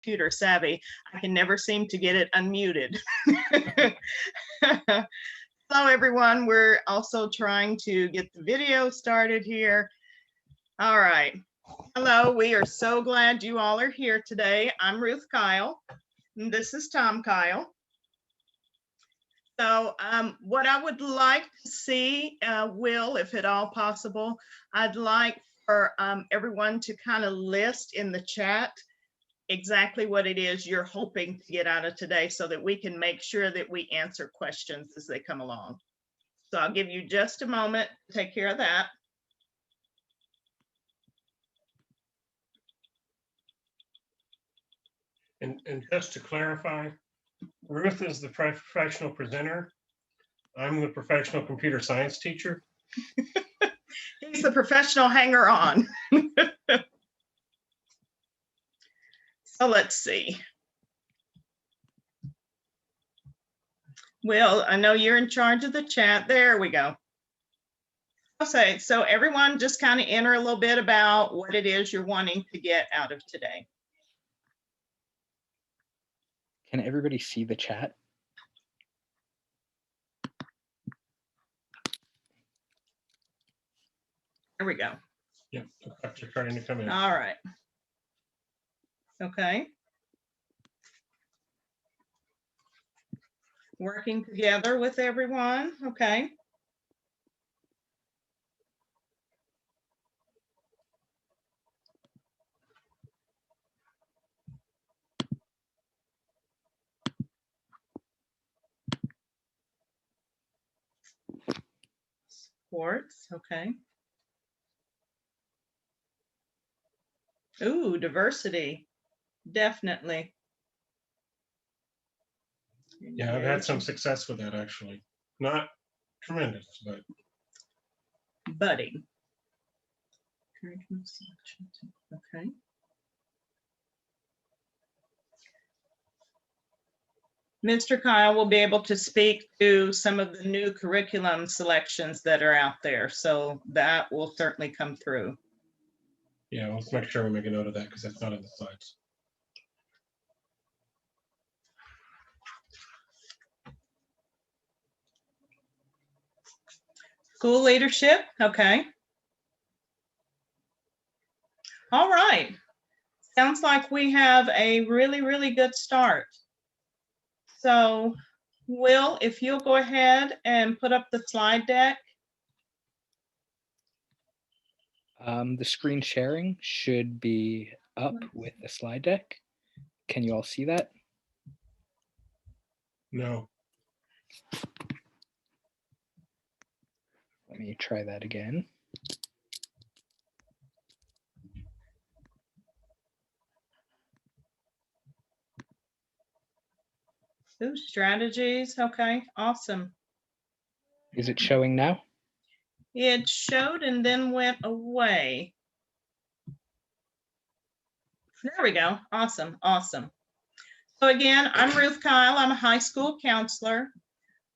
computer savvy. I can never seem to get it unmuted. Hello, everyone. We're also trying to get the video started here. All right. Hello, we are so glad you all are here today. I'm Ruth Kyle, and this is Tom Kyle. So what I would like to see, Will, if at all possible, I'd like for everyone to kind of list in the chat exactly what it is you're hoping to get out of today so that we can make sure that we answer questions as they come along. So I'll give you just a moment to take care of that. And just to clarify, Ruth is the professional presenter. I'm the professional computer science teacher. He's the professional hanger-on. So let's see. Will, I know you're in charge of the chat. There we go. Okay, so everyone just kind of enter a little bit about what it is you're wanting to get out of today. Can everybody see the chat? There we go. Yep, you're starting to come in. All right. Okay. Working together with everyone. Okay. Sports. Okay. Ooh, diversity. Definitely. Yeah, I've had some success with that, actually. Not tremendous, but. Budding. Okay. Mr. Kyle will be able to speak to some of the new curriculum selections that are out there. So that will certainly come through. Yeah, let's make sure we make a note of that because that's not in the slides. School leadership, okay. All right. Sounds like we have a really, really good start. So, Will, if you'll go ahead and put up the slide deck. The screen sharing should be up with the slide deck. Can you all see that? No. Let me try that again. Ooh, strategies. Okay, awesome. Is it showing now? It showed and then went away. There we go. Awesome, awesome. So again, I'm Ruth Kyle. I'm a high school counselor.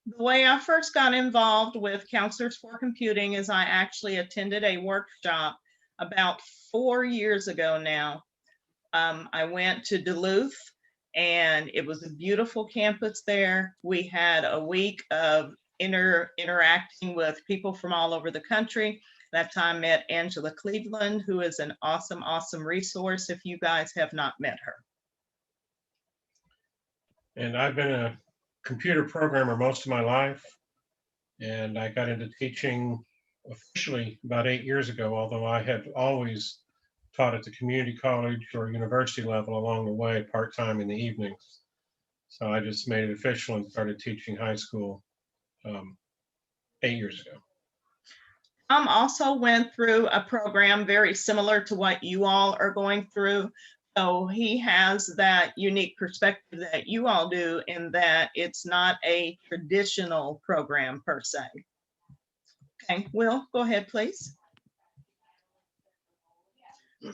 The way I first got involved with Counselors for Computing is I actually attended a workshop about 4 years ago now. I went to Duluth and it was a beautiful campus there. We had a week of interacting with people from all over the country. That time met Angela Cleveland, who is an awesome, awesome resource if you guys have not met her. And I've been a computer programmer most of my life. And I got into teaching officially about 8 years ago, although I had always taught at the community college or university level along the way, part-time in the evenings. So I just made it official and started teaching high school 8 years ago. Also went through a program very similar to what you all are going through. So he has that unique perspective that you all do in that it's not a traditional program per se. Okay, Will, go ahead, please.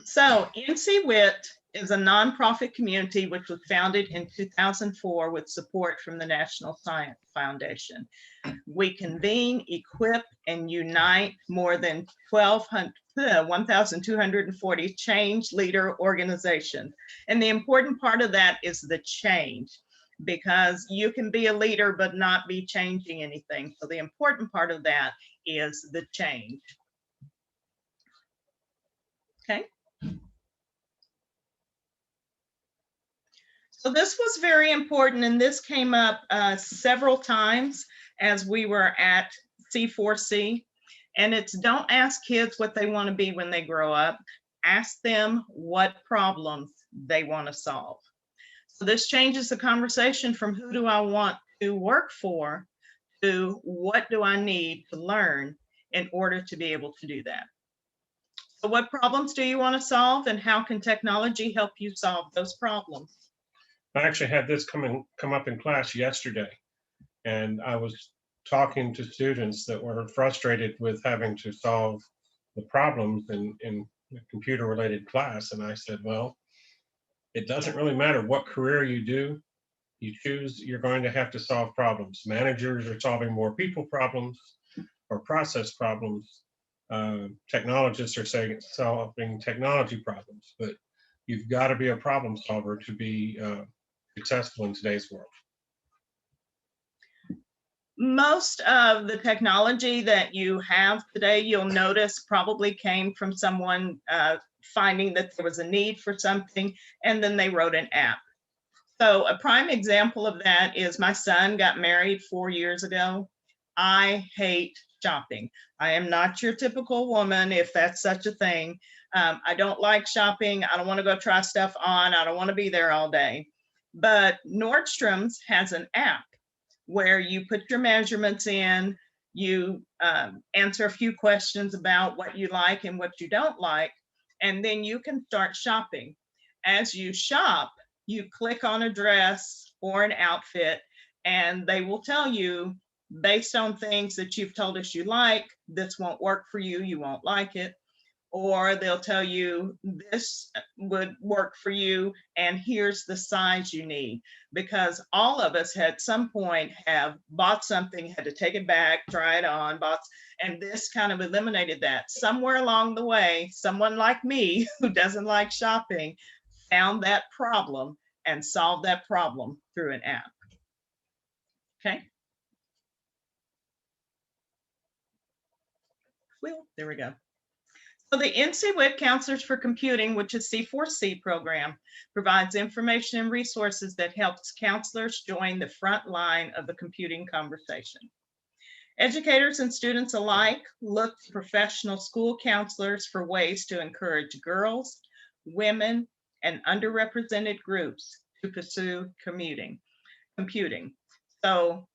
So NCWIT is a nonprofit community which was founded in 2004 with support from the National Science Foundation. We convene, equip, and unite more than 1,240 change leader organizations. And the important part of that is the change, because you can be a leader but not be changing anything. So the important part of that is the change. Okay. So this was very important, and this came up several times as we were at C4C. And it's don't ask kids what they want to be when they grow up. Ask them what problems they want to solve. So this changes the conversation from who do I want to work for to what do I need to learn in order to be able to do that. So what problems do you want to solve, and how can technology help you solve those problems? I actually had this come up in class yesterday, and I was talking to students that were frustrated with having to solve the problems in a computer-related class. And I said, well, it doesn't really matter what career you do, you choose, you're going to have to solve problems. Managers are solving more people problems or process problems. Technologists are solving technology problems, but you've got to be a problem solver to be successful in today's world. Most of the technology that you have today, you'll notice, probably came from someone finding that there was a need for something, and then they wrote an app. So a prime example of that is my son got married 4 years ago. I hate shopping. I am not your typical woman, if that's such a thing. I don't like shopping. I don't want to go try stuff on. I don't want to be there all day. But Nordstrom's has an app where you put your measurements in, you answer a few questions about what you like and what you don't like, and then you can start shopping. As you shop, you click on a dress or an outfit, and they will tell you, based on things that you've told us you like, this won't work for you, you won't like it. Or they'll tell you this would work for you and here's the size you need. Because all of us at some point have bought something, had to take it back, try it on, and this kind of eliminated that. Somewhere along the way, someone like me who doesn't like shopping found that problem and solved that problem through an app. Okay. Well, there we go. So the NC-WIC Counselors for Computing, which is C4C program, provides information and resources that helps counselors join the front line of the computing conversation. Educators and students alike look to professional school counselors for ways to encourage girls, women, and underrepresented groups to pursue computing. So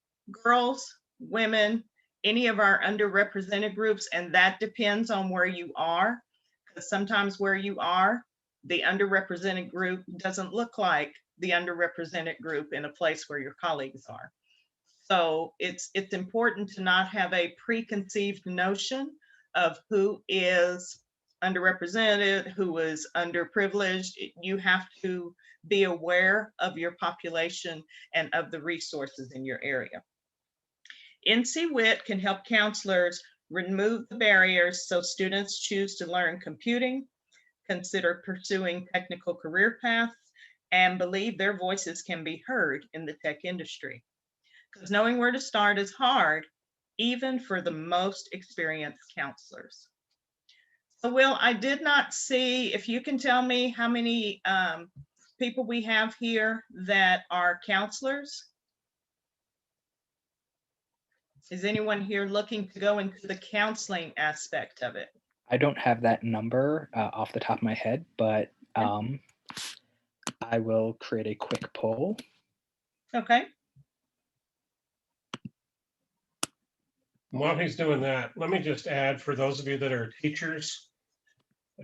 girls, women, any of our underrepresented groups, and that depends on where you are, because sometimes where you are, the underrepresented group doesn't look like the underrepresented group in a place where your colleagues are. So it's important to not have a preconceived notion of who is underrepresented, who is underprivileged. You have to be aware of your population and of the resources in your area. NC-WIT can help counselors remove the barriers so students choose to learn computing, consider pursuing technical career paths, and believe their voices can be heard in the tech industry. Because knowing where to start is hard, even for the most experienced counselors. So Will, I did not see, if you can tell me how many people we have here that are counselors. Is anyone here looking to go into the counseling aspect of it? I don't have that number off the top of my head, but I will create a quick poll. Okay. While he's doing that, let me just add, for those of you that are teachers,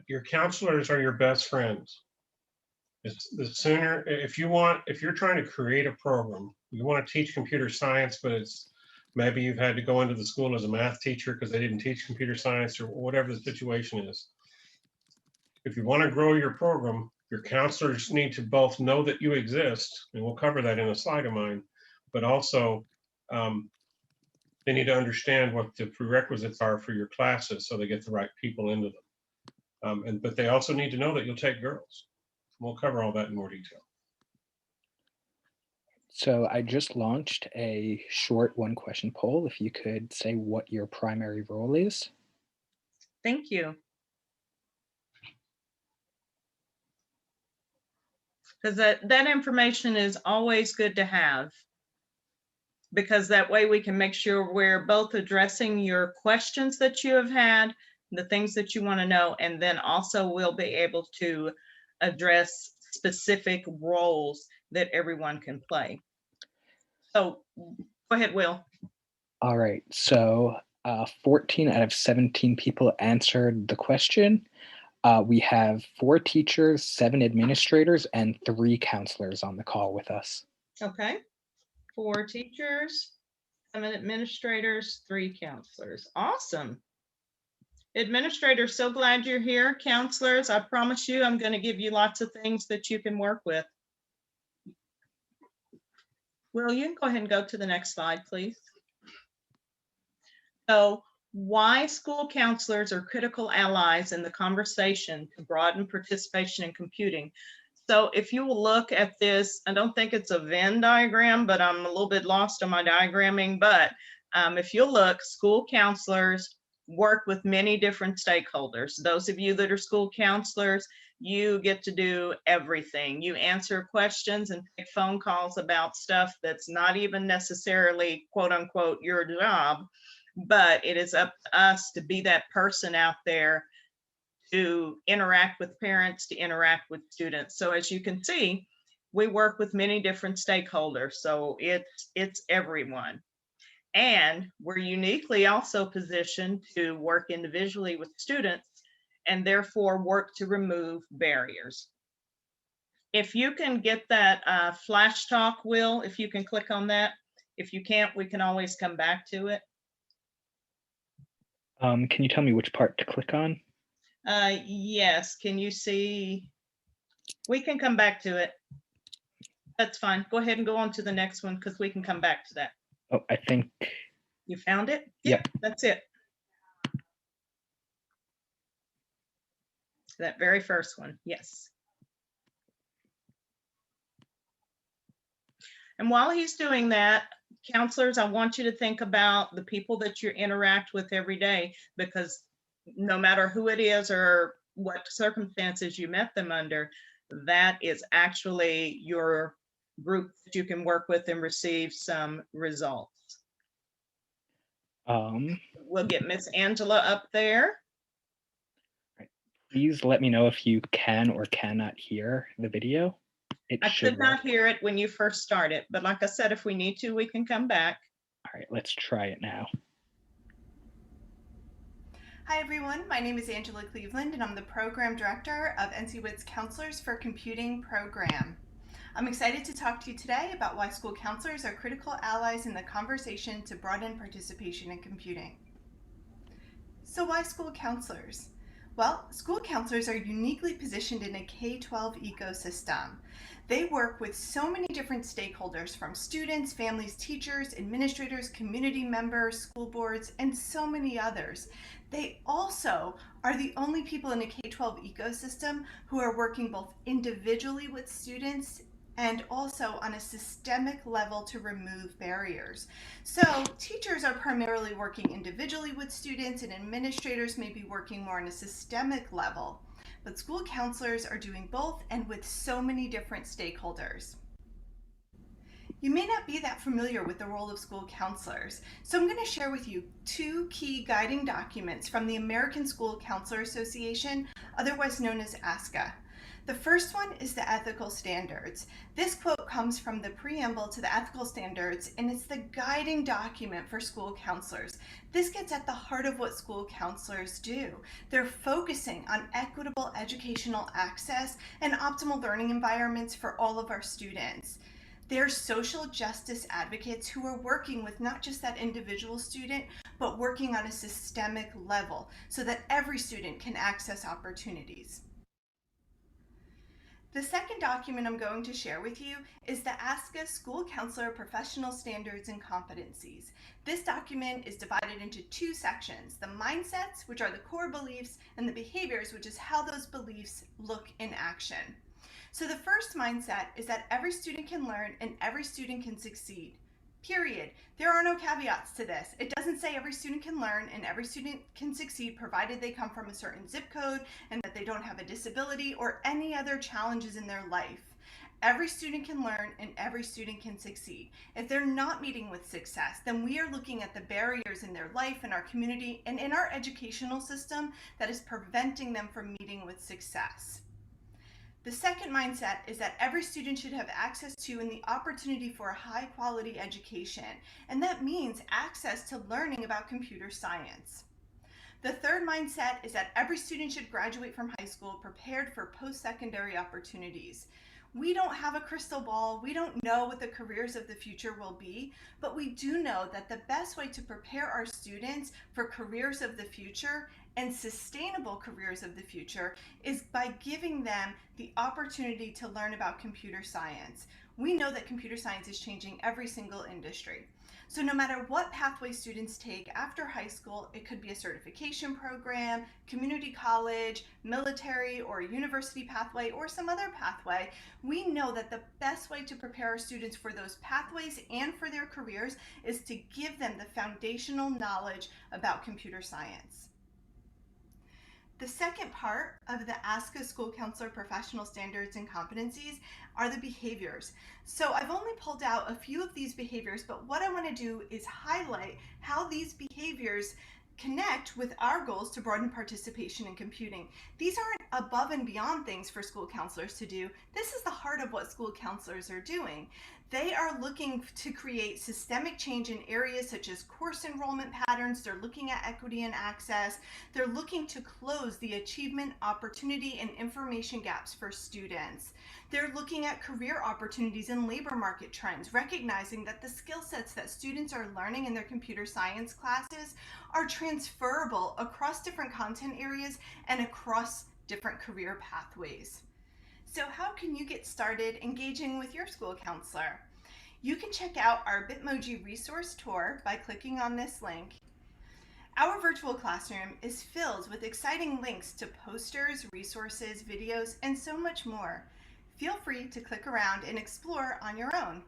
your counselors are your best friends. It's the sooner, if you're trying to create a program, you want to teach computer science, but maybe you've had to go into the school as a math teacher because they didn't teach computer science or whatever the situation is. If you want to grow your program, Your counselors need to both know that you exist, and we'll cover that in a slide of mine, but also they need to understand what the prerequisites are for your classes so they get the right people into them. But they also need to know that you'll take girls. We'll cover all that in more detail. So I just launched a short 1-question poll. If you could say what your primary role is. Thank you. Because that information is always good to have, because that way we can make sure we're both addressing your questions that you have had, the things that you want to know, and then also we'll be able to address specific roles that everyone can play. So go ahead, Will. All right, so 14 out of 17 people answered the question. We have 4 teachers, 7 administrators, and 3 counselors on the call with us. Okay. 4 teachers, 7 administrators, 3 counselors. Awesome. Administrators, so glad you're here. Counselors, I promise you, I'm going to give you lots of things that you can work with. Will, you can go ahead and go to the next slide, please. So, why school counselors are critical allies in the conversation to broaden participation in computing. So if you will look at this, I don't think it's a Venn diagram, but I'm a little bit lost on my diagramming. But if you'll look, school counselors work with many different stakeholders. Those of you that are school counselors, you get to do everything. You answer questions and take phone calls about stuff that's not even necessarily, quote unquote, your job, but it is up to us to be that person out there to interact with parents, to interact with students. So as you can see, we work with many different stakeholders. So it's everyone. And we're uniquely also positioned to work individually with students and therefore work to remove barriers. If you can get that flash talk, Will, if you can click on that. If you can't, we can always come back to it. Can you tell me which part to click on? Yes, can you see? We can come back to it. That's fine. Go ahead and go on to the next one because we can come back to that. Oh, I think. You found it? Yep. That's it. That very first one, yes. And while he's doing that, counselors, I want you to think about the people that you interact with every day, because no matter who it is or what circumstances you met them under, that is actually your group that you can work with and receive some results. We'll get Miss Angela up there. Please let me know if you can or cannot hear the video. I could not hear it when you first started, but like I said, if we need to, we can come back. All right, let's try it now. Hi everyone, my name is Angela Cleveland and I'm the Program Director of NCWIT's Counselors for Computing program. I'm excited to talk to you today about why school counselors are critical allies in the conversation to broaden participation in computing. So why school counselors? Well, school counselors are uniquely positioned in a K-12 ecosystem. They work with so many different stakeholders, from students, families, teachers, administrators, community members, school boards, and so many others. They also are the only people in a K-12 ecosystem who are working both individually with students and also on a systemic level to remove barriers. So teachers are primarily working individually with students, and administrators may be working more on a systemic level. But school counselors are doing both, and with so many different stakeholders. You may not be that familiar with the role of school counselors, so I'm going to share with you 2 key guiding documents from the American School Counselor Association, otherwise known as ASCA. The first one is the ethical standards. This quote comes from the preamble to the ethical standards, and it's the guiding document for school counselors. This gets at the heart of what school counselors do. They're focusing on equitable educational access and optimal learning environments for all of our students. They're social justice advocates who are working with not just that individual student, but working on a systemic level so that every student can access opportunities. The second document I'm going to share with you is the ASCA School Counselor Professional Standards and Competencies. This document is divided into two sections: the mindsets, which are the core beliefs, and the behaviors, which is how those beliefs look in action. So the first mindset is that every student can learn and every student can succeed. Period. There are no caveats to this. It doesn't say every student can learn and every student can succeed provided they come from a certain zip code and that they don't have a disability or any other challenges in their life. Every student can learn and every student can succeed. If they're not meeting with success, then we are looking at the barriers in their life, in our community, and in our educational system that is preventing them from meeting with success. The second mindset is that every student should have access to and the opportunity for a high quality education, and that means access to learning about computer science. The third mindset is that every student should graduate from high school prepared for post-secondary opportunities. We don't have a crystal ball, we don't know what the careers of the future will be, but we do know that the best way to prepare our students for careers of the future and sustainable careers of the future is by giving them the opportunity to learn about computer science. We know that computer science is changing every single industry. So no matter what pathway students take after high school, it could be a certification program, community college, military, or a university pathway, or some other pathway, we know that the best way to prepare our students for those pathways and for their careers is to give them the foundational knowledge about computer science. The second part of the ASCA School Counselor Professional Standards and Competencies are the behaviors. So I've only pulled out a few of these behaviors, but what I want to do is highlight how these behaviors connect with our goals to broaden participation in computing. These aren't above and beyond things for school counselors to do. This is the heart of what school counselors are doing. They are looking to create systemic change in areas such as course enrollment patterns. They're looking at equity and access. They're looking to close the achievement, opportunity, and information gaps for students. They're looking at career opportunities and labor market trends, recognizing that the skill sets that students are learning in their computer science classes are transferable across different content areas and across different career pathways. So how can you get started engaging with your school counselor? You can check out our Bitmoji resource tour by clicking on this link. Our virtual classroom is filled with exciting links to posters, resources, videos, and so much more. Feel free to click around and explore on your own.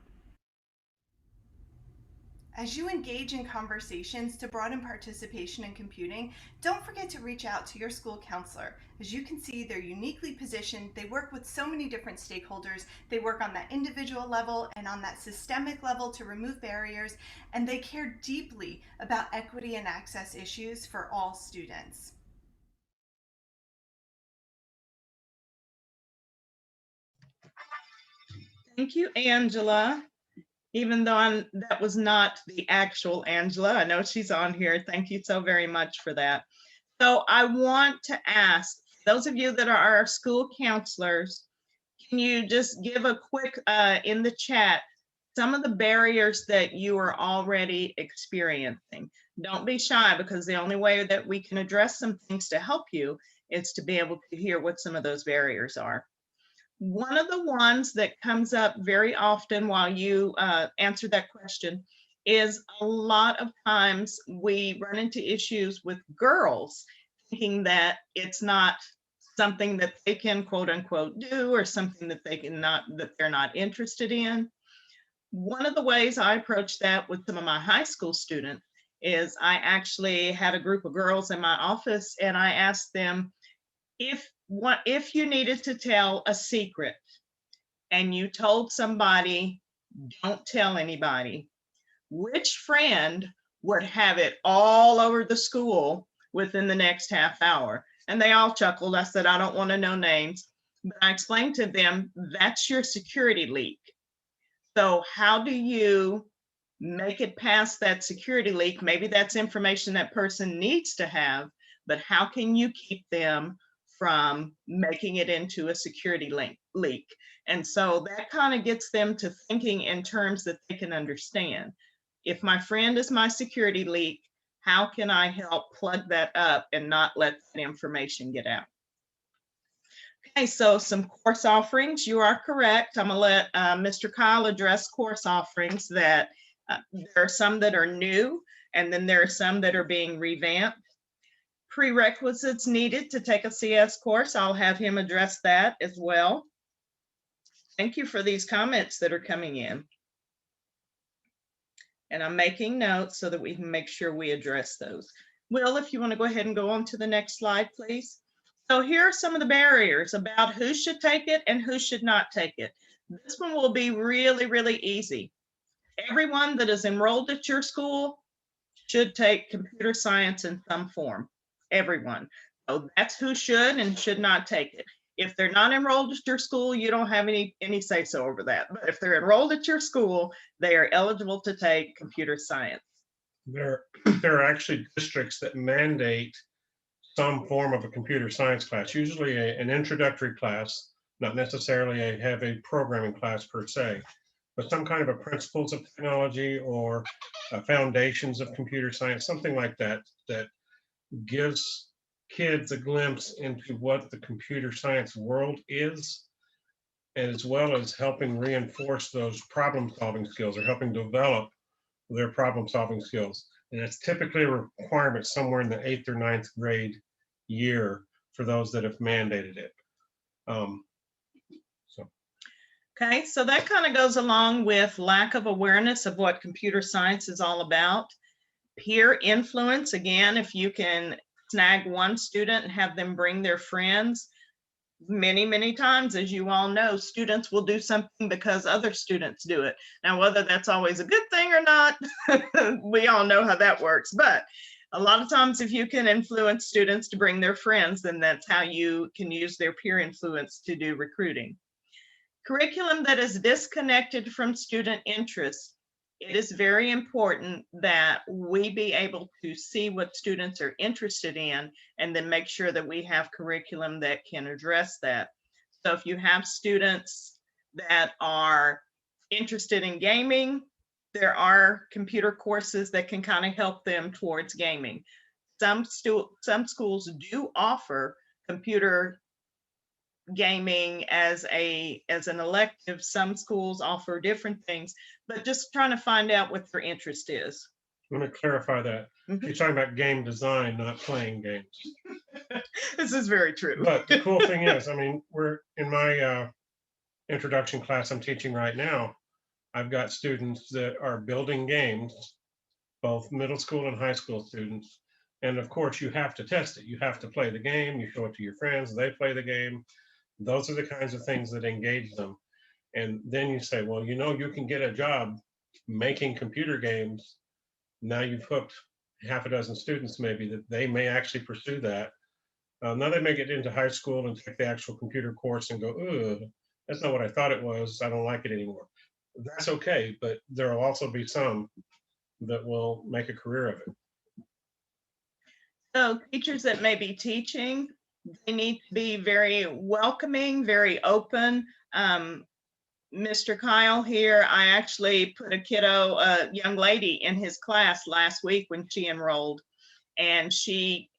As you engage in conversations to broaden participation in computing, don't forget to reach out to your school counselor. As you can see, they're uniquely positioned. They work with so many different stakeholders. They work on that individual level and on that systemic level to remove barriers, and they care deeply about equity and access issues for all students. Thank you, Angela. Even though that was not the actual Angela, I know she's on here. Thank you so very much for that. So I want to ask those of you that are our school counselors, can you just give a quick in the chat some of the barriers that you are already experiencing? Don't be shy, because the only way that we can address some things to help you is to be able to hear what some of those barriers are. One of the ones that comes up very often while you answer that question is a lot of times we run into issues with girls thinking that it's not something that they can quote unquote do, or something that they're not interested in. One of the ways I approach that with some of my high school students is I actually had a group of girls in my office and I asked them, if you needed to tell a secret and you told somebody, don't tell anybody, which friend would have it all over the school within the next half hour? And they all chuckled. I said, I don't want to know names, but I explained to them, that's your security leak. So how do you make it past that security leak? Maybe that's information that person needs to have, but how can you keep them from making it into a security leak? And so that kind of gets them to thinking in terms that they can understand. If my friend is my security leak, how can I help plug that up and not let that information get out? Okay, so some course offerings. You are correct. I'm gonna let Mr. Kyle address course offerings that there are some that are new, and then there are some that are being revamped. Prerequisites needed to take a CS course. I'll have him address that as well. Thank you for these comments that are coming in. And I'm making notes so that we can make sure we address those. Will, if you want to go ahead and go on to the next slide, please. So here are some of the barriers about who should take it and who should not take it. This one will be really, really easy. Everyone that is enrolled at your school should take computer science in some form. Everyone. So that's who should and should not take it. If they're not enrolled at your school, you don't have any say so over that. But if they're enrolled at your school, they are eligible to take computer science. There are actually districts that mandate some form of a computer science class, usually an introductory class, not necessarily a heavy programming class per se, but some kind of a principles of technology or foundations of computer science, something like that, that gives kids a glimpse into what the computer science world is, as well as helping reinforce those problem solving skills or helping develop their problem solving skills. And it's typically a requirement somewhere in the 8th or 9th grade year for those that have mandated it. Okay, so that kind of goes along with lack of awareness of what computer science is all about. Peer influence, again, if you can snag one student and have them bring their friends, many, many times, as you all know, students will do something because other students do it. Now, whether that's always a good thing or not, we all know how that works. But a lot of times, if you can influence students to bring their friends, then that's how you can use their peer influence to do recruiting. Curriculum that is disconnected from student interests. It is very important that we be able to see what students are interested in and then make sure that we have curriculum that can address that. So if you have students that are interested in gaming, there are computer courses that can kind of help them towards gaming. Some schools do offer computer gaming as an elective. Some schools offer different things, but just trying to find out what their interest is. Let me clarify that. You're talking about game design, not playing games. This is very true. But the cool thing is, I mean, we're in my introduction class I'm teaching right now. I've got students that are building games, both middle school and high school students. And of course, you have to test it. You have to play the game. You show it to your friends. They play the game. Those are the kinds of things that engage them. And then you say, well, you know, you can get a job making computer games. Now you've hooked half a dozen students maybe that they may actually pursue that. Now they may get into high school and take the actual computer course and go, ugh, that's not what I thought it was. I don't like it anymore. That's okay, but there will also be some that will make a career of it. So teachers that may be teaching, they need to be very welcoming, very open. Mr. Kyle here, I actually put a young lady in his class last week when she enrolled, and she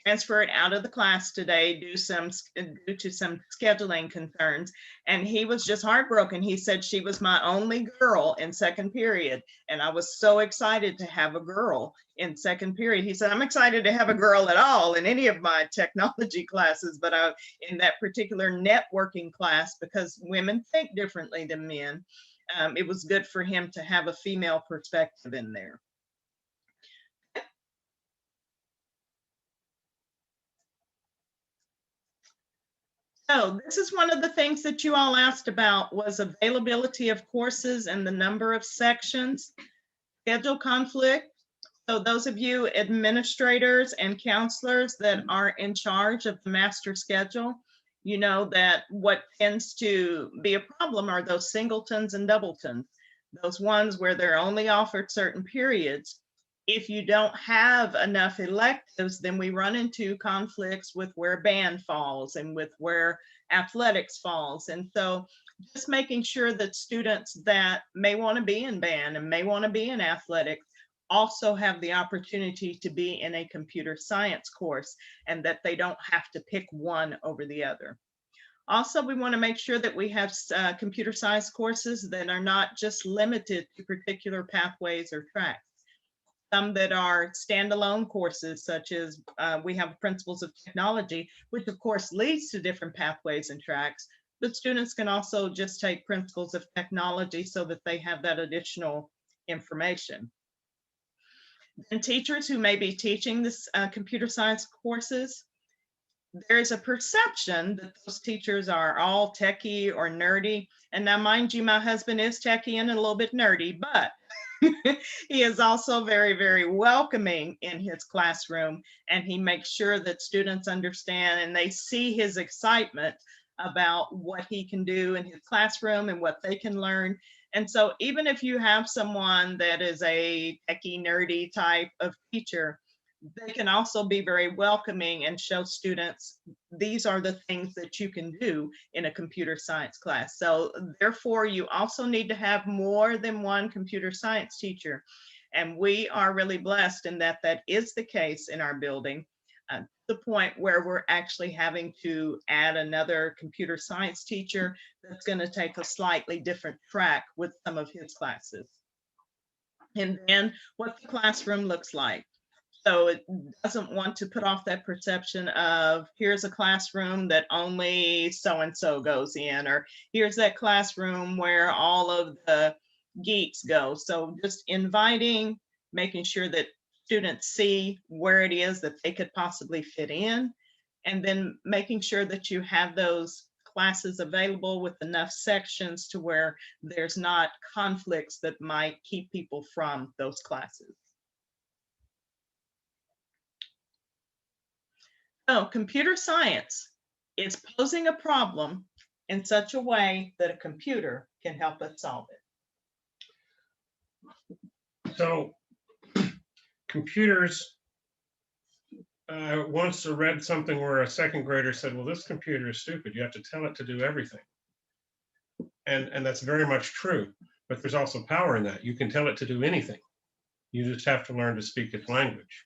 transferred out of the class today due to some scheduling concerns, and he was just heartbroken. He said she was my only girl in second period, and I was so excited to have a girl in second period. He said, I'm excited to have a girl at all in any of my technology classes, but in that particular networking class, because women think differently than men, it was good for him to have a female perspective in there. So this is one of the things that you all asked about, was availability of courses and the number of sections, schedule conflict. So those of you administrators and counselors that are in charge of the master schedule, you know that what tends to be a problem are those singletons and doubletons, those ones where they're only offered certain periods. If you don't have enough electives, then we run into conflicts with where band falls and with where athletics falls. And so just making sure that students that may want to be in band and may want to be in athletics also have the opportunity to be in a computer science course, and that they don't have to pick one over the other. Also, we want to make sure that we have computer science courses that are not just limited to particular pathways or tracks. Some that are standalone courses, such as we have Principles of Technology, which of course leads to different pathways and tracks, but students can also just take Principles of Technology so that they have that additional information. And teachers who may be teaching this computer science courses, there's a perception that those teachers are all techie or nerdy. And now, mind you, my husband is techie and a little bit nerdy, but he is also very, very welcoming in his classroom. And he makes sure that students understand and they see his excitement about what he can do in his classroom and what they can learn. And so even if you have someone that is a techie, nerdy type of teacher, they can also be very welcoming and show students these are the things that you can do in a computer science class. So therefore, you also need to have more than one computer science teacher. And we are really blessed in that that is the case in our building, to the point where we're actually having to add another computer science teacher that's going to take a slightly different track with some of his classes. And then what the classroom looks like. So it doesn't want to put off that perception of here's a classroom that only so-and-so goes in, or here's that classroom where all of the geeks go. So just inviting, making sure that students see where it is that they could possibly fit in, and then making sure that you have those classes available with enough sections to where there's not conflicts that might keep people from those classes. So computer science is posing a problem in such a way that a computer can help us solve it. So computers, once I read something where a second grader said, well, this computer is stupid. You have to tell it to do everything. And that's very much true, but there's also power in that. You can tell it to do anything. You just have to learn to speak its language.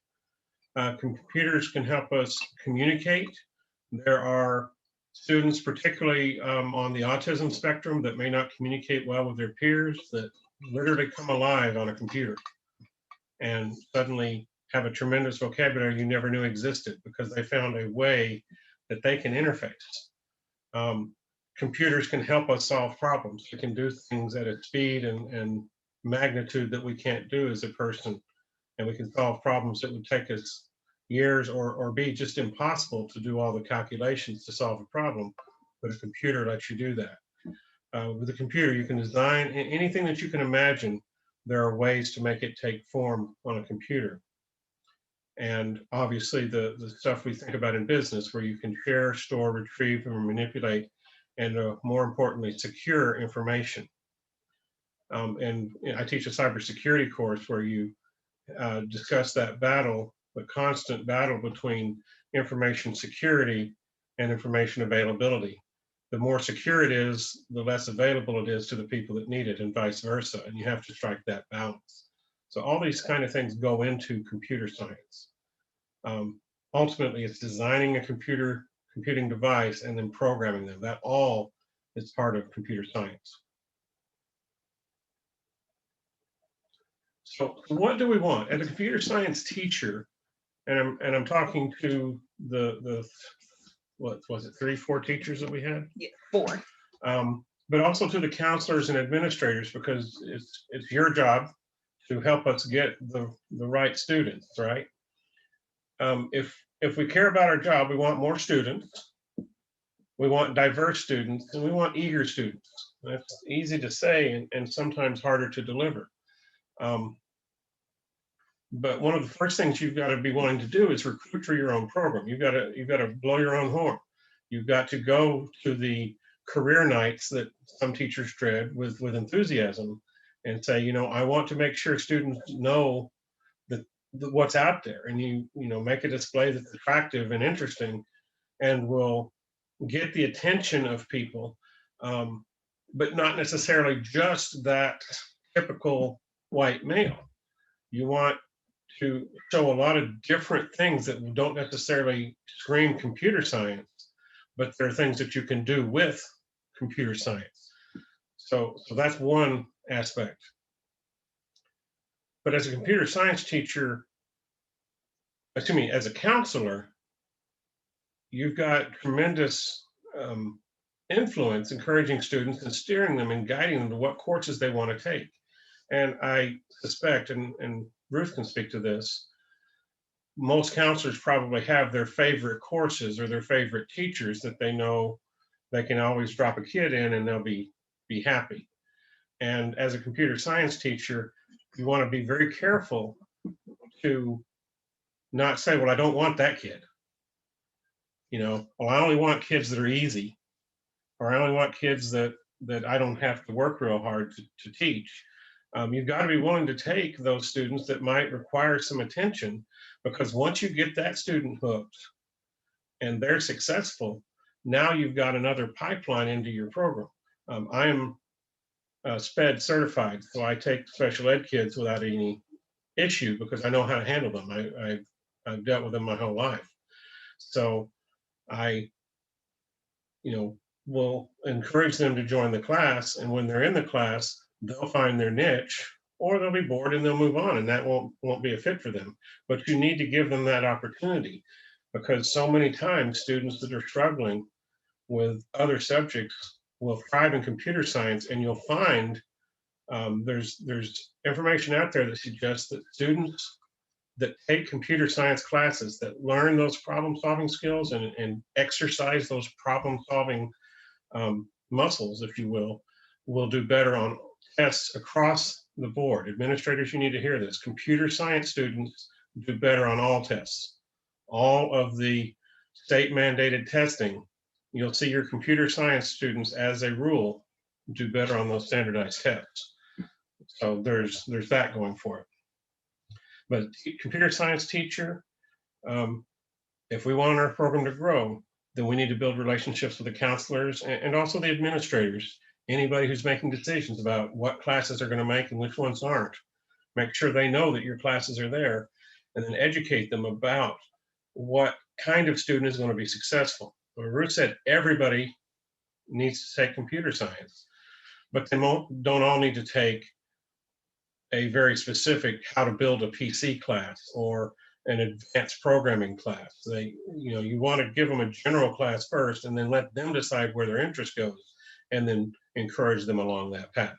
Computers can help us communicate. There are students, particularly on the autism spectrum, that may not communicate well with their peers, that literally come alive on a computer and suddenly have a tremendous vocabulary you never knew existed because they found a way that they can interface. Computers can help us solve problems. They can do things at a speed and magnitude that we can't do as a person. And we can solve problems that would take us years or be just impossible to do all the calculations to solve a problem, but a computer lets you do that. With a computer, you can design anything that you can imagine. There are ways to make it take form on a computer. And obviously the stuff we think about in business, where you can share, store, retrieve, and manipulate, and more importantly, secure information. And I teach a cybersecurity course where you discuss that battle, the constant battle between information security and information availability. The more secure it is, the less available it is to the people that need it, and vice versa. And you have to strike that balance. So all these kind of things go into computer science. Ultimately, it's designing a computing device and then programming them. That all is part of computer science. So what do we want? As a computer science teacher, and I'm talking to the what was it, 3-4 teachers that we had? Yeah, 4. But also to the counselors and administrators, because it's your job to help us get the right students, right? If we care about our job, we want more students, we want diverse students, and we want eager students. That's easy to say and sometimes harder to deliver. But one of the first things you've got to be willing to do is recruit for your own program. You've got to blow your own horn. You've got to go to the career nights that some teachers dread with enthusiasm and say, you know, I want to make sure students know that what's out there, and you make a display that's attractive and interesting and will get the attention of people, but not necessarily just that typical white male. You want to show a lot of different things that don't necessarily scream computer science, but there are things that you can do with computer science. So that's one aspect. But as a computer science teacher, excuse me, as a counselor, you've got tremendous influence encouraging students and steering them and guiding them to what courses they want to take. And I suspect, and Ruth can speak to this, most counselors probably have their favorite courses or their favorite teachers that they know they can always drop a kid in and they'll be happy. And as a computer science teacher, you want to be very careful to not say, well, I don't want that kid. Well, I only want kids that are easy, or I only want kids that I don't have to work real hard to teach. You've got to be willing to take those students that might require some attention, because once you get that student hooked and they're successful, now you've got another pipeline into your program. I am SPED certified, so I take special ed kids without any issue because I know how to handle them. I've dealt with them my whole life. So I, will encourage them to join the class, and when they're in the class, they'll find their niche, or they'll be bored and they'll move on, and that won't be a fit for them. But you need to give them that opportunity, because so many times students that are struggling with other subjects will thrive in computer science, and you'll find there's information out there that suggests that students that take computer science classes, that learn those problem-solving skills and exercise those problem-solving muscles, if you will do better on tests across the board. Administrators, you need to hear this. Computer science students do better on all tests. All of the state-mandated testing, you'll see your computer science students, as a rule, do better on those standardized tests. So there's that going for it. But computer science teacher, if we want our program to grow, then we need to build relationships with the counselors and also the administrators, anybody who's making decisions about what classes are going to make and which ones aren't. Make sure they know that your classes are there, and then educate them about what kind of student is going to be successful. Ruth said everybody needs to take computer science, but they don't all need to take a very specific how to build a PC class or an advanced programming class. You want to give them a general class first, and then let them decide where their interest goes, and then encourage them along that path.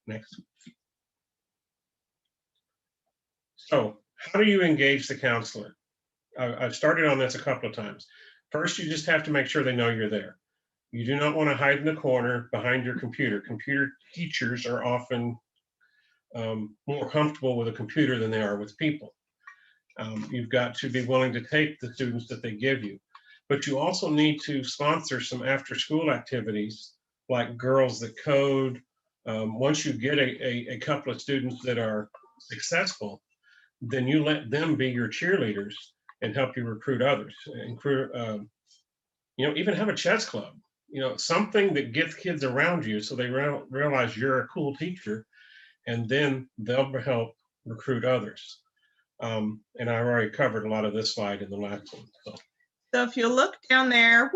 Next. So how do you engage the counselor? I've started on this a couple of times. First, you just have to make sure they know you're there. You do not want to hide in the corner behind your computer. Computer teachers are often more comfortable with a computer than they are with people. You've got to be willing to take the students that they give you. But you also need to sponsor some after-school activities like Girls That Code. Once you get a couple of students that are successful, then you let them be your cheerleaders and help you recruit others. Even have a chess club. Something that gets kids around you so they realize you're a cool teacher, and then they'll help recruit others. And I already covered a lot of this slide in the last one. So if you look down there,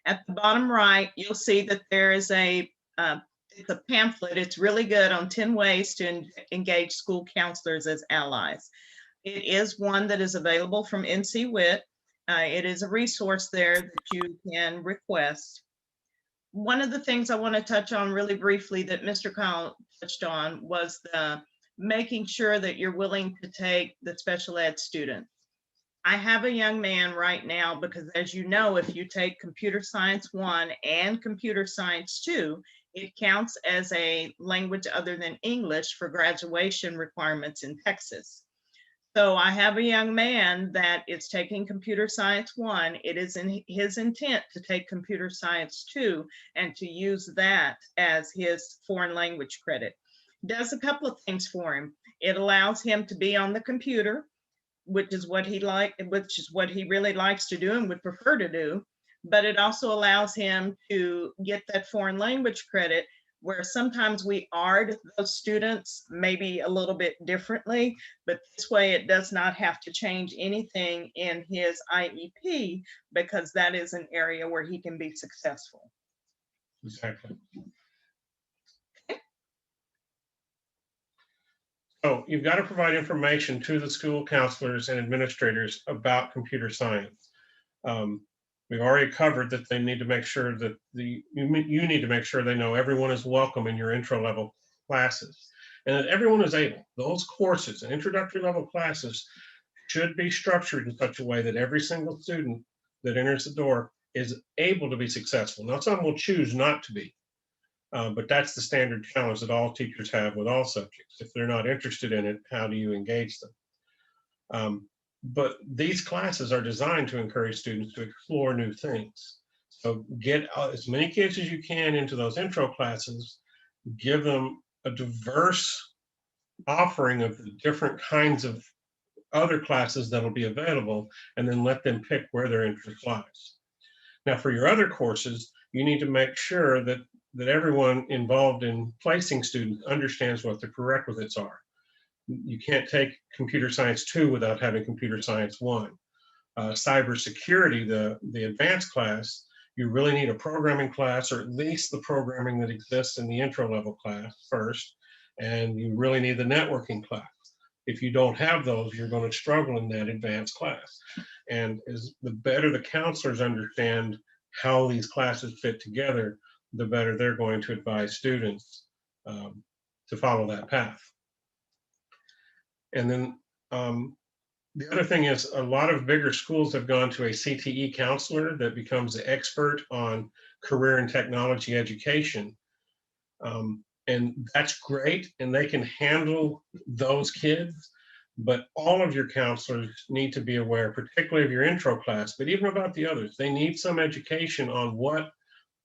at the bottom right, you'll see that there is it's a pamphlet. It's really good on 10 ways to engage school counselors as allies. It is one that is available from NCWIT. It is a resource there that you can request. One of the things I want to touch on really briefly that Mr. Kyle touched on was the making sure that you're willing to take the special ed students. I have a young man right now, because as you know, if you take Computer Science 1 and Computer Science 2, it counts as a language other than English for graduation requirements in Texas. So I have a young man that is taking Computer Science 1. It is in his intent to take Computer Science 2 and to use that as his foreign language credit. Does a couple of things for him. It allows him to be on the computer, which is what he really likes to do and would prefer to do. But it also allows him to get that foreign language credit where sometimes we ARD those students maybe a little bit differently, but this way it does not have to change anything in his IEP, because that is an area where he can be successful. Exactly. So you've got to provide information to the school counselors and administrators about computer science. We've already covered that they need to make sure that you need to make sure they know everyone is welcome in your intro level classes, and that everyone is able. Those courses and introductory level classes should be structured in such a way that every single student that enters the door is able to be successful. Now, some will choose not to be, but that's the standard challenge that all teachers have with all subjects. If they're not interested in it, how do you engage them? But these classes are designed to encourage students to explore new things. So get as many kids as you can into those intro classes, give them a diverse offering of the different kinds of other classes that'll be available, and then let them pick where their interest lies. Now, for your other courses, you need to make sure that everyone involved in placing students understands what the prerequisites are. You can't take Computer Science 2 without having Computer Science 1. Cybersecurity, the advanced class, you really need a programming class, or at least the programming that exists in the intro level class first, and you really need the networking class. If you don't have those, you're going to struggle in that advanced class. And the better the counselors understand how these classes fit together, the better they're going to advise students to follow that path. And then the other thing is, a lot of bigger schools have gone to a CTE counselor that becomes the expert on career and technology education. And that's great, and they can handle those kids, but all of your counselors need to be aware, particularly of your intro class, but even about the others. They need some education on what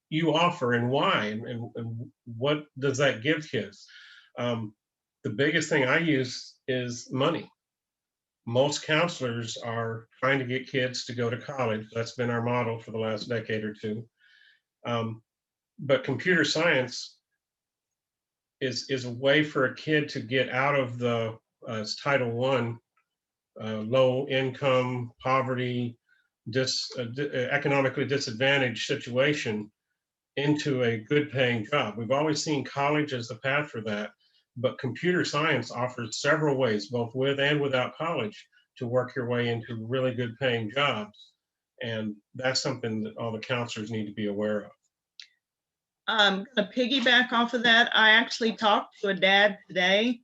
you offer and why, and what does that give kids. The biggest thing I use is money. Most counselors are trying to get kids to go to college. That's been our model for the last decade or two. But computer science is a way for a kid to get out of the Title I, low income, poverty, economically disadvantaged situation into a good paying job. We've always seen college as the path for that, but computer science offers several ways, both with and without college, to work your way into really good paying jobs. And that's something that all the counselors need to be aware of. I'm going to piggyback off of that. I actually talked to a dad today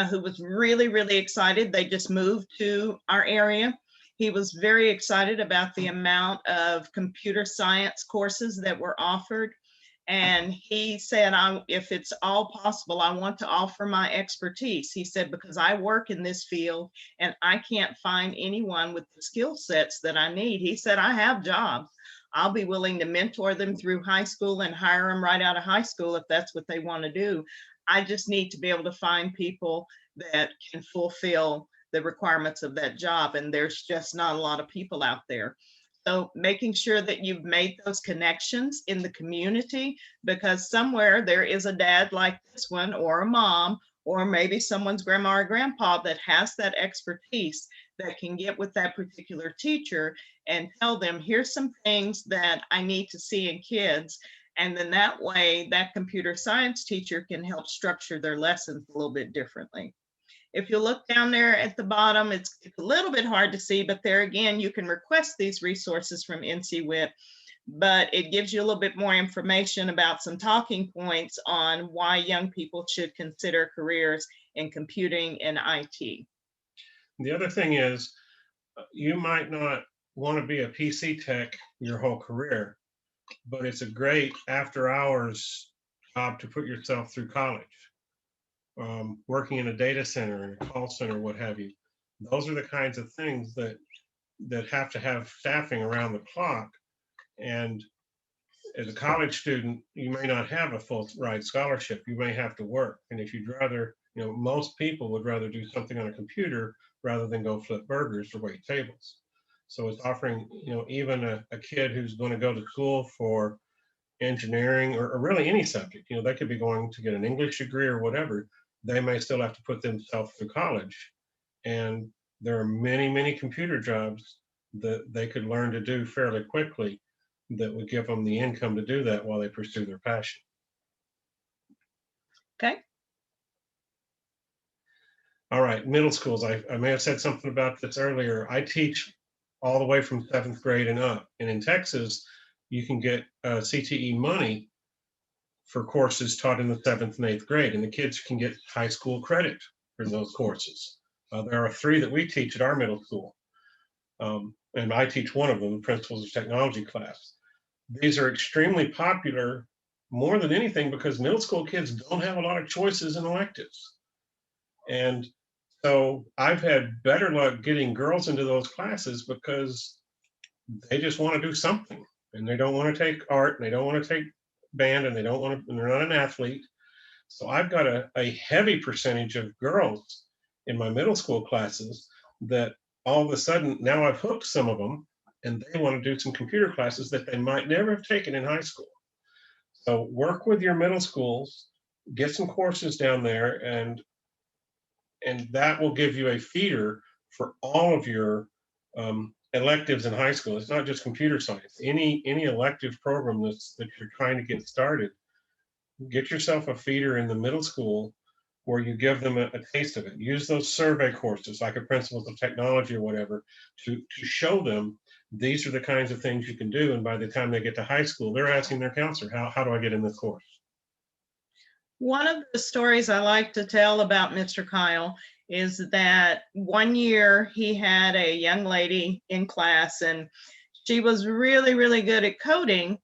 who was really, really excited. They just moved to our area. He was very excited about the amount of computer science courses that were offered. And he said, if it's all possible, I want to offer my expertise. He said, because I work in this field and I can't find anyone with the skill sets that I need. He said, I have jobs. I'll be willing to mentor them through high school and hire them right out of high school if that's what they want to do. I just need to be able to find people that can fulfill the requirements of that job. And there's just not a lot of people out there. So making sure that you've made those connections in the community, because somewhere there is a dad like this one, or a mom, or maybe someone's grandma or grandpa that has that expertise that can get with that particular teacher and tell them, here's some things that I need to see in kids. And then that way, that computer science teacher can help structure their lessons a little bit differently. If you look down there at the bottom, it's a little bit hard to see, but there again, you can request these resources from NCWIT, but it gives you a little bit more information about some talking points on why young people should consider careers in computing and IT. The other thing is, you might not want to be a PC tech your whole career, but it's a great after hours job to put yourself through college. Working in a data center, in a call center, what have you. Those are the kinds of things that have to have staffing around the clock. And as a college student, you may not have a full ride scholarship. You may have to work. And if you'd rather, most people would rather do something on a computer rather than go flip burgers or wait tables. So it's offering, even a kid who's going to go to school for engineering, or really any subject. You know, they could be going to get an English degree or whatever. They may still have to put themselves through college. And there are many, many computer jobs that they could learn to do fairly quickly that would give them the income to do that while they pursue their passion. Okay. All right, middle schools. I may have said something about this earlier. I teach all the way from 7th grade and up. And in Texas, you can get CTE money for courses taught in the 7th and 8th grade, and the kids can get high school credit for those courses. There are 3 that we teach at our middle school, and I teach one of them, the Principles of Technology class. These are extremely popular, more than anything, because middle school kids don't have a lot of choices in electives. And so I've had better luck getting girls into those classes because they just want to do something, and they don't want to take art, and they don't want to take band, and they don't want to, and they're not an athlete. So I've got a heavy percentage of girls in my middle school classes that all of a sudden now I've hooked some of them, and they want to do some computer classes that they might never have taken in high school. So work with your middle schools, get some courses down there, and that will give you a feeder for all of your electives in high school. It's not just computer science. Any elective program that you're trying to get started, get yourself a feeder in the middle school where you give them a taste of it. Use those survey courses like a Principles of Technology or whatever to show them these are the kinds of things you can do. And by the time they get to high school, they're asking their counselor, how do I get in this course? One of the stories I like to tell about Mr. Kyle is that one year he had a young lady in class, and she was really, really good at coding,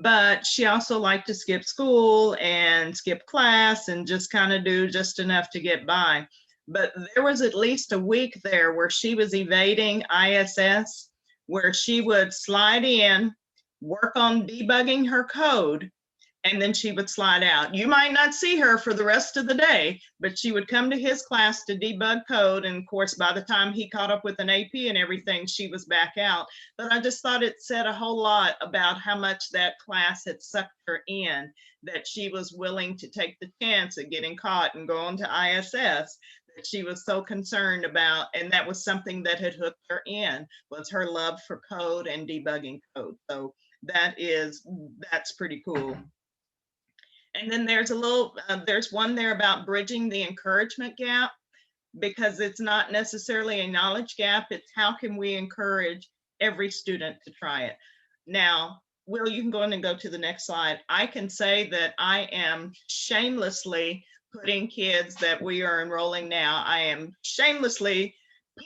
but she also liked to skip school and skip class and just kind of do just enough to get by. But there was at least a week there where she was evading ISS, where she would slide in, work on debugging her code, and then she would slide out. You might not see her for the rest of the day, but she would come to his class to debug code. And of course, by the time he caught up with an AP and everything, she was back out. But I just thought it said a whole lot about how much that class had sucked her in, that she was willing to take the chance of getting caught and going to ISS, that she was so concerned about. And that was something that had hooked her in, was her love for code and debugging code. So that's pretty cool. And then there's there's one there about bridging the encouragement gap, because it's not necessarily a knowledge gap. It's how can we encourage every student to try it. Now, Will, you can go in and go to the next slide. I can say that I am shamelessly putting kids that we are enrolling now, I am shamelessly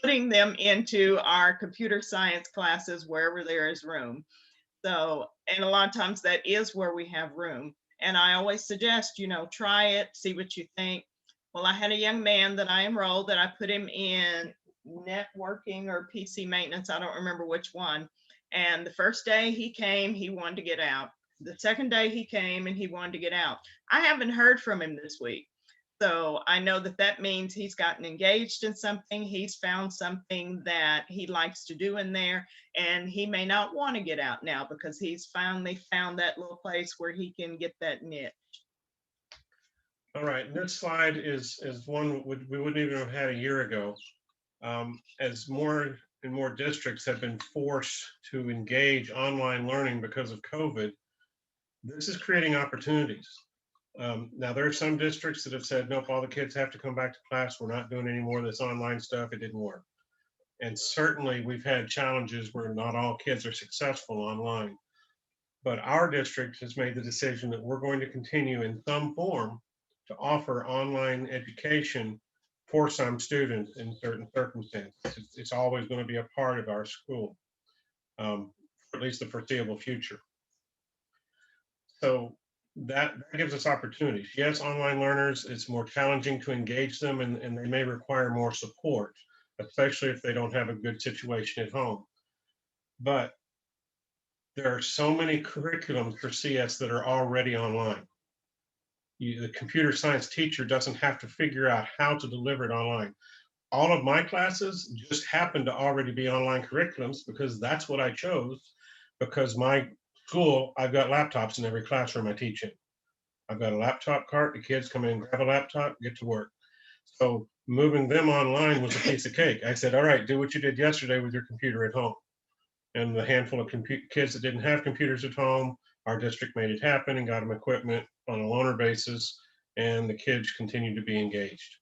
putting them into our computer science classes wherever there is room. So, and a lot of times that is where we have room. And I always suggest, try it, see what you think. Well, I had a young man that I enrolled that I put him in networking or PC maintenance. I don't remember which one. And the first day he came, he wanted to get out. The second day he came and he wanted to get out. I haven't heard from him this week. So I know that means he's gotten engaged in something. He's found something that he likes to do in there, and he may not want to get out now because he's finally found that little place where he can get that niche. All right, this slide is one we wouldn't even have had a year ago. As more and more districts have been forced to engage online learning because of COVID, this is creating opportunities. Now, there are some districts that have said, nope, all the kids have to come back to class. We're not doing any more of this online stuff. It didn't work. And certainly we've had challenges where not all kids are successful online. But our district has made the decision that we're going to continue in some form to offer online education for some students in certain circumstances. It's always going to be a part of our school, for at least the foreseeable future. So that gives us opportunities. Yes, online learners, it's more challenging to engage them, and they may require more support, especially if they don't have a good situation at home. But there are so many curriculums for CS that are already online. The computer science teacher doesn't have to figure out how to deliver it online. All of my classes just happen to already be online curriculums because that's what I chose, because my school, I've got laptops in every classroom I teach in. I've got a laptop cart. The kids come in, grab a laptop, get to work. So moving them online was a piece of cake. I said, all right, do what you did yesterday with your computer at home. And the handful of kids that didn't have computers at home, our district made it happen and got them equipment on a loaner basis, and the kids continued to be engaged.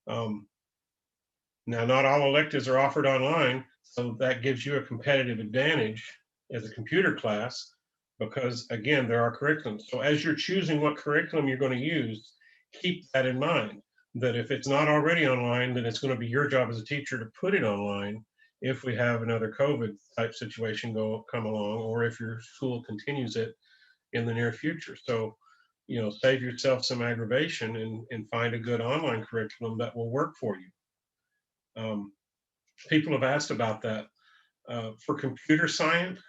Now, not all electives are offered online, so that gives you a competitive advantage as a computer class because, again, there are curriculums. So as you're choosing what curriculum you're going to use, keep that in mind, that if it's not already online, then it's going to be your job as a teacher to put it online if we have another COVID type situation come along, or if your school continues it in the near future. So, you know, save yourself some aggravation and find a good online curriculum that will work for you. People have asked about that. For computer science,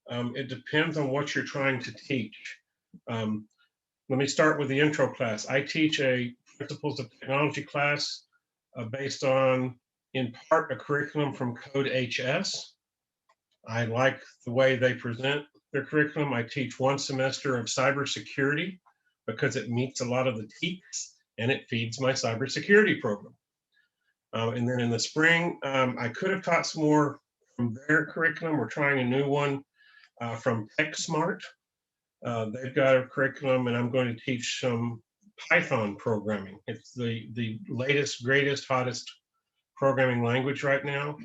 it depends on what you're trying to teach. Let me start with the intro class. I teach a principles of technology class based on, in part, a curriculum from Code HS. I like the way they present their curriculum. I teach one semester of cybersecurity because it meets a lot of the TEKS and it feeds my cybersecurity program. And then in the spring, I could have taught some more from their curriculum. We're trying a new one from TechSmart. They've got a curriculum, and I'm going to teach some Python programming. It's the latest, greatest, hottest programming language right now.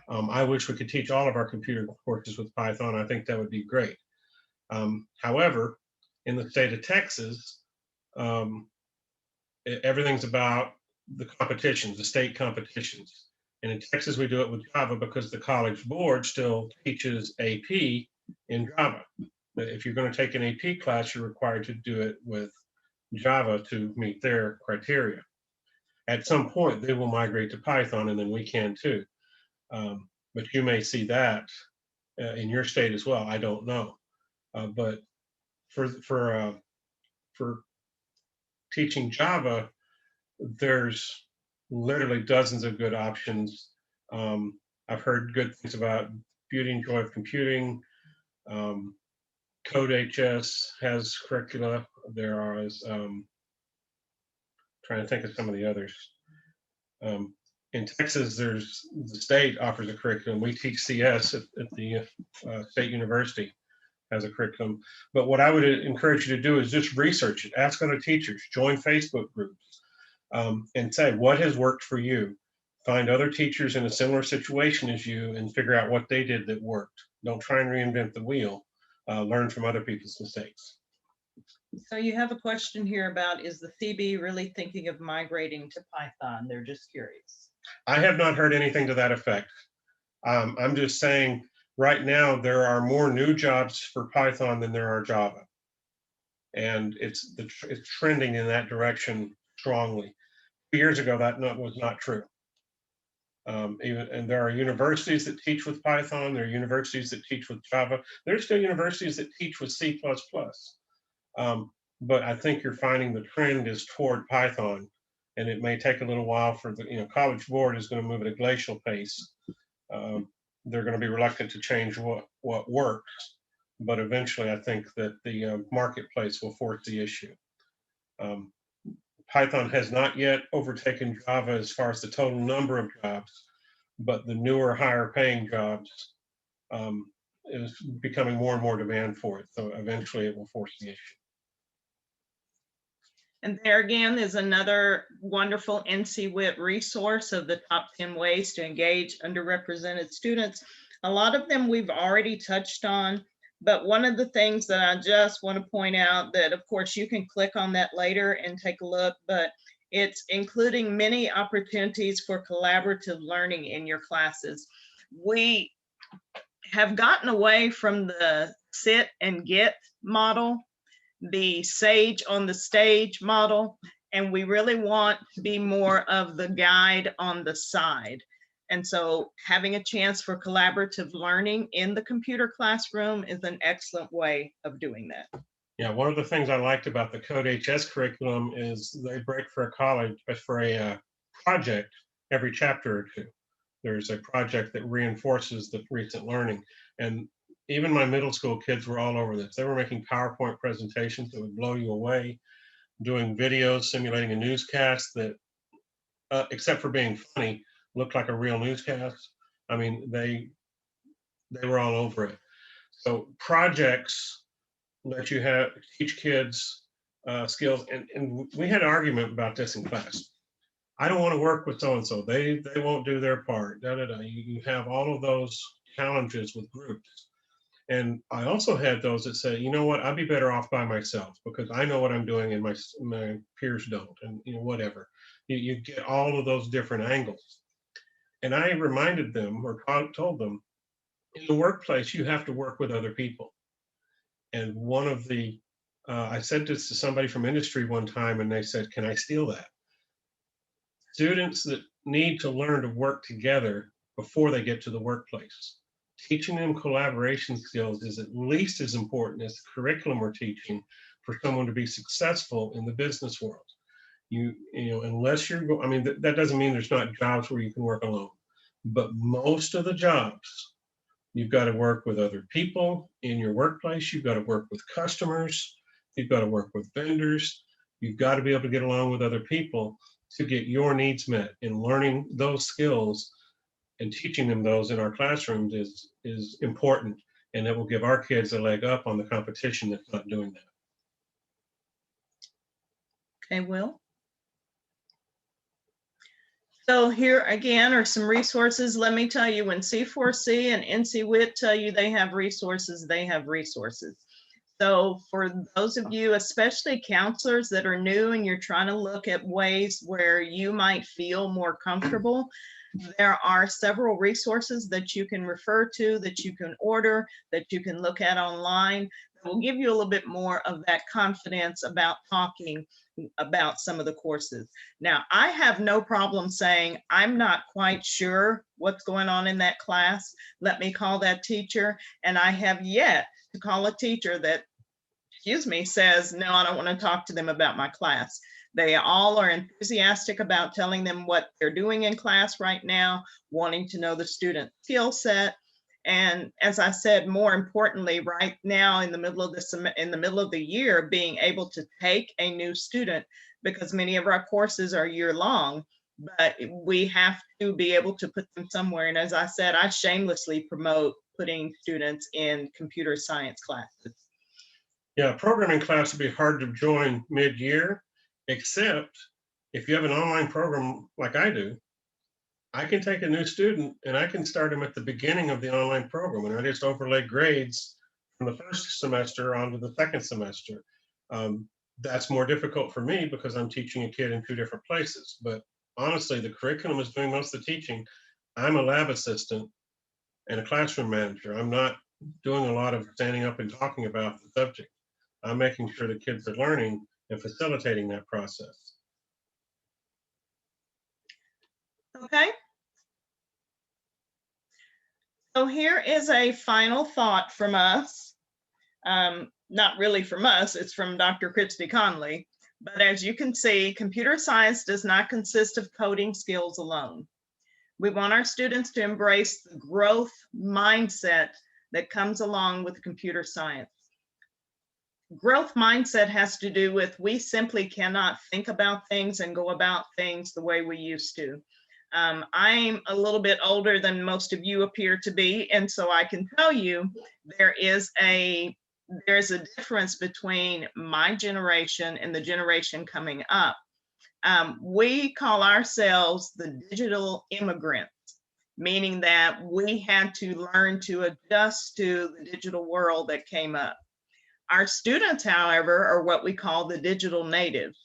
I wish we could teach all of our computer courses with Python. I think that would be great. However, in the state of Texas, everything's about the competitions, the state competitions. And in Texas, we do it with Java because the College Board still teaches AP in Java. But if you're going to take an AP class, you're required to do it with Java to meet their criteria. At some point, they will migrate to Python, and then we can too. But you may see that in your state as well. I don't know. But for teaching Java, there's literally dozens of good options. I've heard good things about Beauty and Joy of Computing. Code HS has curricula. There are, trying to think of some of the others. In Texas, the state offers a curriculum. We teach CS at the State University as a curriculum. But what I would encourage you to do is just research it. Ask other teachers. Join Facebook groups. And say, what has worked for you? Find other teachers in a similar situation as you and figure out what they did that worked. Don't try and reinvent the wheel. Learn from other people's mistakes. So you have a question here about, is the CB really thinking of migrating to Python? They're just curious. I have not heard anything to that effect. I'm just saying right now there are more new jobs for Python than there are Java. And it's trending in that direction strongly. 2 years ago, that was not true. And there are universities that teach with Python. There are universities that teach with Java. There's still universities that teach with C++. But I think you're finding the trend is toward Python, and it may take a little while for the College Board is going to move at a glacial pace. They're going to be reluctant to change what works, but eventually I think that the marketplace will force the issue. Python has not yet overtaken Java as far as the total number of jobs, but the newer, higher paying jobs is becoming more and more demand for it. So eventually it will force the issue. And there again is another wonderful NCWIT resource of the top 10 ways to engage underrepresented students. A lot of them we've already touched on, but one of the things that I just want to point out that, of course, you can click on that later and take a look, but it's including many opportunities for collaborative learning in your classes. We have gotten away from the sit and get model, the sage on the stage model, and we really want to be more of the guide on the side. And so having a chance for collaborative learning in the computer classroom is an excellent way of doing that. Yeah, one of the things I liked about the Code HS curriculum is they break for a project every chapter or two. There's a project that reinforces the recent learning. And even my middle school kids were all over this. They were making PowerPoint presentations that would blow you away, doing videos simulating a newscast that, except for being funny, looked like a real newscast. I mean, they were all over it. So projects let you teach kids skills, and we had an argument about this in class. I don't want to work with so-and-so. They won't do their part. Da, da, da. You have all of those challenges with groups. And I also had those that say, you know what, I'd be better off by myself because I know what I'm doing and my peers don't, and whatever. You get all of those different angles. And I reminded them or told them, in the workplace, you have to work with other people. And one of the, I said this to somebody from industry one time, and they said, can I steal that? Students that need to learn to work together before they get to the workplace. Teaching them collaboration skills is at least as important as the curriculum we're teaching for someone to be successful in the business world. You know, unless you're, I mean, that doesn't mean there's not jobs where you can work alone, but most of the jobs, you've got to work with other people in your workplace. You've got to work with customers. You've got to work with vendors. You've got to be able to get along with other people to get your needs met. And learning those skills and teaching them those in our classrooms is important. And it will give our kids a leg up on the competition that's not doing that. Okay, Will. So here again are some resources. Let me tell you, when C4C and NCWIT tell you they have resources, they have resources. So for those of you, especially counselors that are new and you're trying to look at ways where you might feel more comfortable, there are several resources that you can refer to, that you can order, that you can look at online, that will give you a little bit more of that confidence about talking about some of the courses. Now, I have no problem saying, I'm not quite sure what's going on in that class. Let me call that teacher. And I have yet to call a teacher that, excuse me, says, no, I don't want to talk to them about my class. They all are enthusiastic about telling them what they're doing in class right now, wanting to know the student skill set. And as I said, more importantly, right now in the middle of the year, being able to take a new student, because many of our courses are year long, but we have to be able to put them somewhere. And as I said, I shamelessly promote putting students in computer science classes. Yeah, programming class would be hard to join mid-year, except if you have an online program like I do, I can take a new student and I can start them at the beginning of the online program, and I just overlay grades from the first semester onto the second semester. That's more difficult for me because I'm teaching a kid in two different places. But honestly, the curriculum is doing most of the teaching. I'm a lab assistant and a classroom manager. I'm not doing a lot of standing up and talking about the subject. I'm making sure the kids are learning and facilitating that process. Okay. So here is a final thought from us. Not really from us, it's from Dr. Christy Conley. But as you can see, computer science does not consist of coding skills alone. We want our students to embrace the growth mindset that comes along with computer science. Growth mindset has to do with, we simply cannot think about things and go about things the way we used to. I'm a little bit older than most of you appear to be, and so I can tell you there's a difference between my generation and the generation coming up. We call ourselves the digital immigrants, meaning that we had to learn to adjust to the digital world that came up. Our students, however, are what we call the digital natives.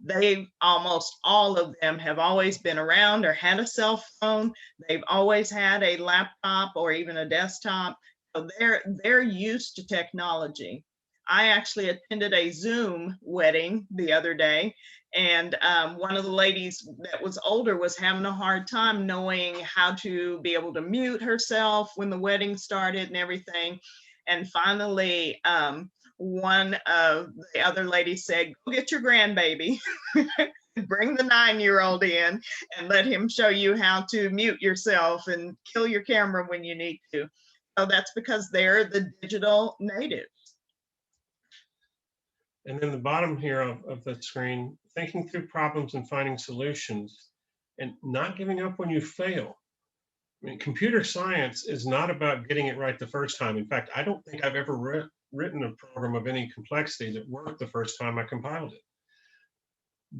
They, almost all of them, have always been around or had a cell phone. They've always had a laptop or even a desktop. So they're used to technology. I actually attended a Zoom wedding the other day, and one of the ladies that was older was having a hard time knowing how to be able to mute herself when the wedding started and everything. And finally, one of the other ladies said, go get your grandbaby, bring the 9-year-old in and let him show you how to mute yourself and kill your camera when you need to. So that's because they're the digital natives. And then the bottom here of the screen, thinking through problems and finding solutions and not giving up when you fail. I mean, computer science is not about getting it right the first time. In fact, I don't think I've ever written a program of any complexity that worked the first time I compiled it.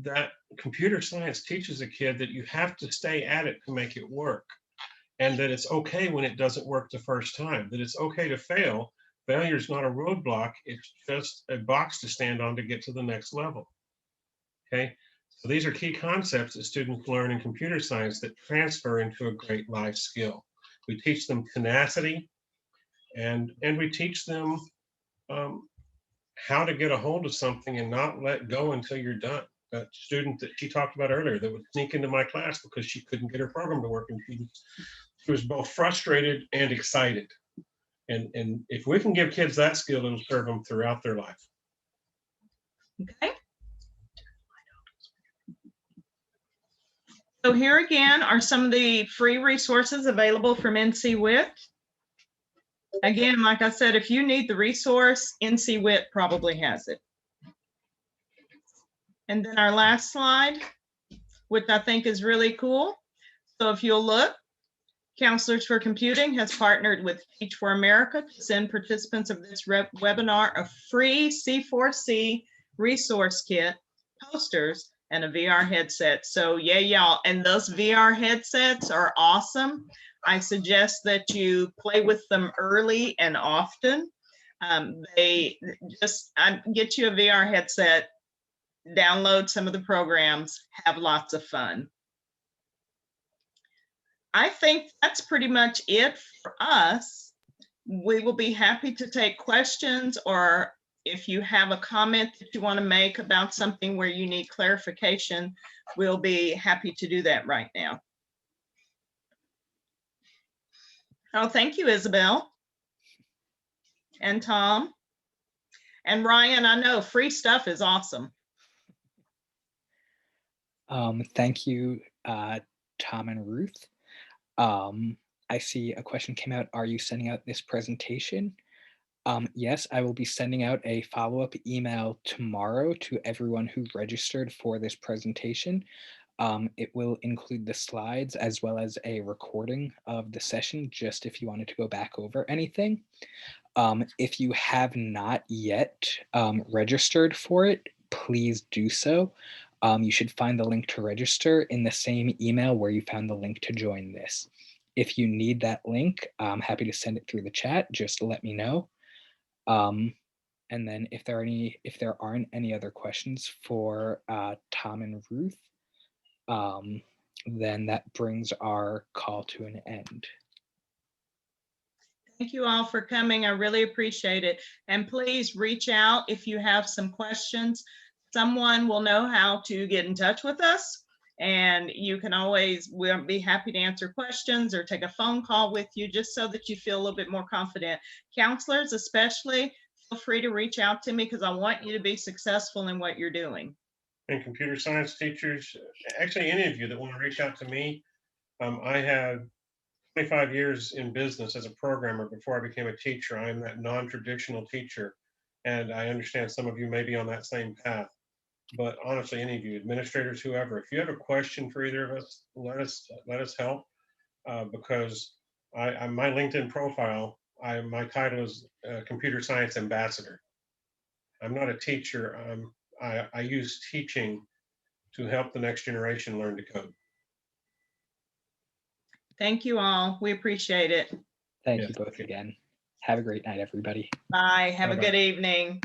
That computer science teaches a kid that you have to stay at it to make it work, and that it's okay when it doesn't work the first time, that it's okay to fail. Failure is not a roadblock, it's just a box to stand on to get to the next level. Okay, so these are key concepts that students learn in computer science that transfer into a great life skill. We teach them tenacity, and we teach them how to get a hold of something and not let go until you're done. That student that she talked about earlier that would sneak into my class because she couldn't get her program to work, and she was both frustrated and excited. And if we can give kids that skill, it'll serve them throughout their life. Okay. So here again are some of the free resources available from NC WIT. Again, like I said, if you need the resource, NC WIT probably has it. And then our last slide, which I think is really cool. So if you'll look, Counselors for Computing has partnered with Teach for America to send participants of this webinar a free C4C resource kit, posters, and a VR headset. So yeah, y'all, and those VR headsets are awesome. I suggest that you play with them early and often. They just get you a VR headset, download some of the programs, have lots of fun. I think that's pretty much it for us. We will be happy to take questions, or if you have a comment that you want to make about something where you need clarification, we'll be happy to do that right now. Oh, thank you, Isabel. And Tom. And Ryan, I know free stuff is awesome. Thank you, Tom and Ruth. I see a question came out. Are you sending out this presentation? Yes, I will be sending out a follow-up email tomorrow to everyone who registered for this presentation. It will include the slides as well as a recording of the session, just if you wanted to go back over anything. If you have not yet registered for it, please do so. You should find the link to register in the same email where you found the link to join this. If you need that link, I'm happy to send it through the chat. Just let me know. And then if there aren't any other questions for Tom and Ruth, then that brings our call to an end. Thank you all for coming. I really appreciate it. And please reach out if you have some questions. Someone will know how to get in touch with us, and you can always, we'll be happy to answer questions or take a phone call with you just so that you feel a little bit more confident. Counselors especially, feel free to reach out to me because I want you to be successful in what you're doing. And computer science teachers, actually any of you that want to reach out to me, I have 25 years in business as a programmer before I became a teacher. I am that non-traditional teacher, and I understand some of you may be on that same path. But honestly, any of you, administrators, whoever, if you have a question for either of us, let us help, because my LinkedIn profile, my title is Computer Science Ambassador. I'm not a teacher. I use teaching to help the next generation learn to code. Thank you all. We appreciate it. Thank you both again. Have a great night, everybody. Bye. Have a Bye-bye. good evening.